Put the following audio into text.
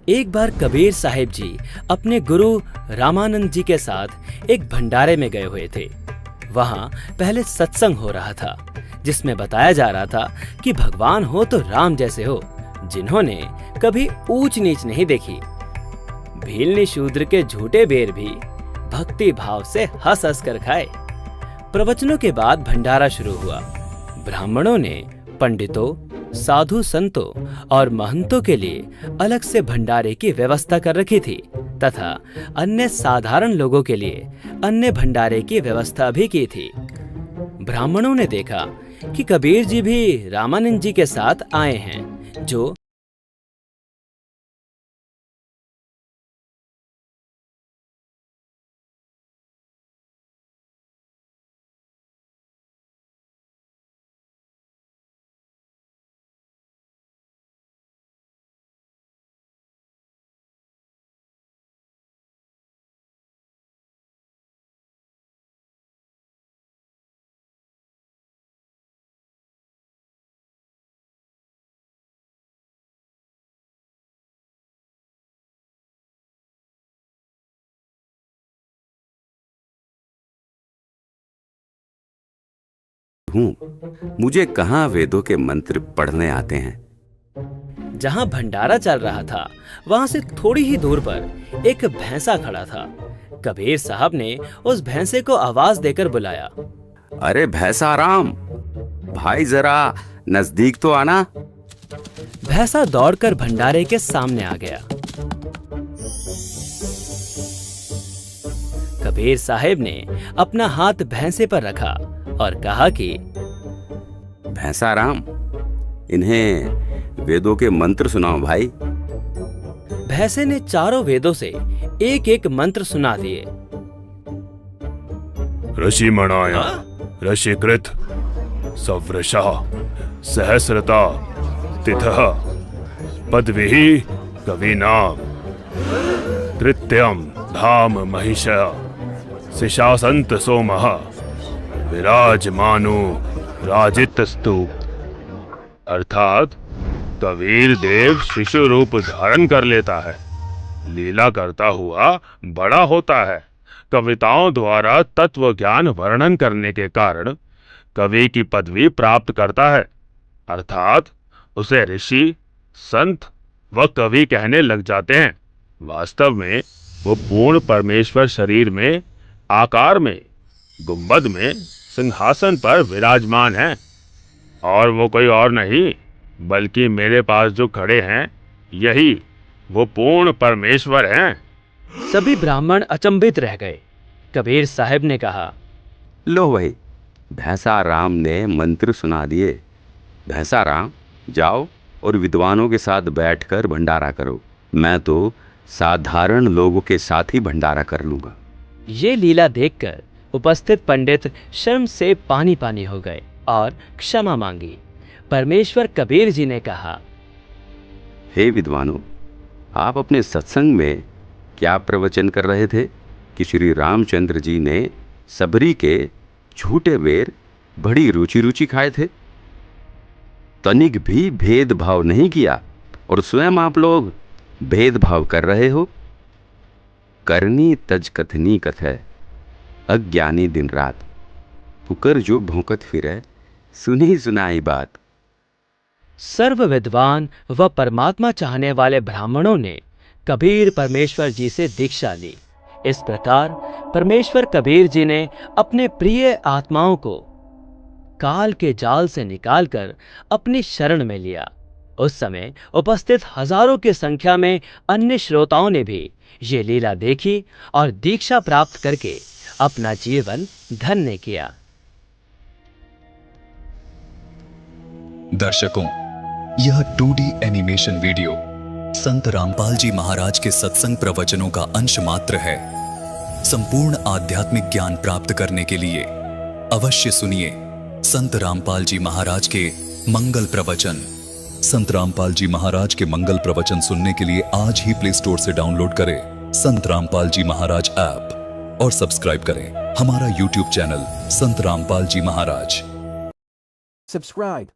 एक बार कबीर साहिब जी अपने गुरु रामानंद जी के साथ एक भंडारे में गए हुए थे। वहां पहले सत्संग हो रहा था, जिसमें बताया जा रहा था कि भगवान हो तो राम जैसे हो, जिन्होंने कभी ऊंच नीच नहीं देखी। भीलनी शूद्र के झूठे बेर भी भक्ति भाव से हंस हंस कर खाए। प्रवचनों के बाद भंडारा शुरू हुआ। ब्राह्मणों ने पंडितों, साधु संतों और महंतों के लिए अलग से भंडारे की व्यवस्था कर रखी थी तथा अन्य साधारण लोगों के लिए अन्य भंडारे की व्यवस्था भी की थी। ब्राह्मणों ने देखा कि कबीर जी भी रामानंद जी के साथ आए हैं, जो हूँ, मुझे कहाँ वेदों के मंत्र पढ़ने आते हैं। जहां भंडारा चल रहा था वहां से थोड़ी ही दूर पर एक भैंसा खड़ा था। कबीर साहब ने उस भैंसे को आवाज देकर बुलाया। अरे भैंसा राम, भाई जरा नजदीक तो आना। भैंसा दौड़कर भंडारे के सामने आ गया। कबीर साहब ने अपना हाथ भैंसे पर रखा और कहा कि भैंसा राम, इन्हें वेदों के मंत्र सुनाओ भाई। भैंसे ने चारों वेदों से एक एक मंत्र सुना दिए। ऋषि मणाया, ऋषिकृत, सवृषा, सहस्रता, तिथः, पदविः, कवीनाम, तृतीयम, धाम महिषा, शिशासंत सोमः, विराजमानो राजितस्तु। अर्थात कबीर देव शिशु रूप धारण कर लेता है, लीला करता हुआ बड़ा होता है। कविताओं द्वारा तत्व ज्ञान वर्णन करने के कारण कवि की पदवी प्राप्त करता है, अर्थात उसे ऋषि, संत व कवि कहने लग जाते हैं। वास्तव में वो पूर्ण परमेश्वर शरीर में, आकार में, गुंबद में, सिंहासन पर विराजमान है, और वो कोई और नहीं बल्कि मेरे पास जो खड़े हैं यही वो पूर्ण परमेश्वर हैं। सभी ब्राह्मण अचंभित रह गए। कबीर साहब ने कहा, लो भाई, भैंसा राम ने मंत्र सुना दिए। भैंसा राम, जाओ और विद्वानों के साथ बैठकर भंडारा करो। मैं तो साधारण लोगों के साथ ही भंडारा कर लूंगा। ये लीला देखकर उपस्थित पंडित शर्म से पानी पानी हो गए और क्षमा मांगी। परमेश्वर कबीर जी ने कहा, हे विद्वानों, आप अपने सत्संग में क्या प्रवचन कर रहे थे कि श्री रामचंद्र जी ने सबरी के झूठे बेर बड़ी रुचि रुचि खाए थे, तनिक भी भेदभाव नहीं किया, और स्वयं आप लोग भेदभाव कर रहे हो। करनी तज कथनी कथय, अज्ञानी दिन रात, पुकर जो भौंकत फिरे, सुनी सुनाई बात। सर्व विद्वान व परमात्मा चाहने वाले ब्राह्मणों ने कबीर परमेश्वर जी से दीक्षा ली। इस प्रकार परमेश्वर कबीर जी ने अपने प्रिय आत्माओं को काल के जाल से निकालकर अपनी शरण में लिया। उस समय उपस्थित हजारों की संख्या में अन्य श्रोताओं ने भी ये लीला देखी और दीक्षा प्राप्त करके अपना जीवन धन्य किया। दर्शकों, यह 2D एनिमेशन वीडियो संत रामपाल जी महाराज के सत्संग प्रवचनों का अंश मात्र है। संपूर्ण आध्यात्मिक ज्ञान प्राप्त करने के लिए अवश्य सुनिए संत रामपाल जी महाराज के मंगल प्रवचन। संत रामपाल जी महाराज के मंगल प्रवचन सुनने के लिए आज ही प्ले स्टोर से डाउनलोड करें संत रामपाल जी महाराज ऐप और सब्सक्राइब करें हमारा YouTube चैनल संत रामपाल जी महाराज। Subscribe.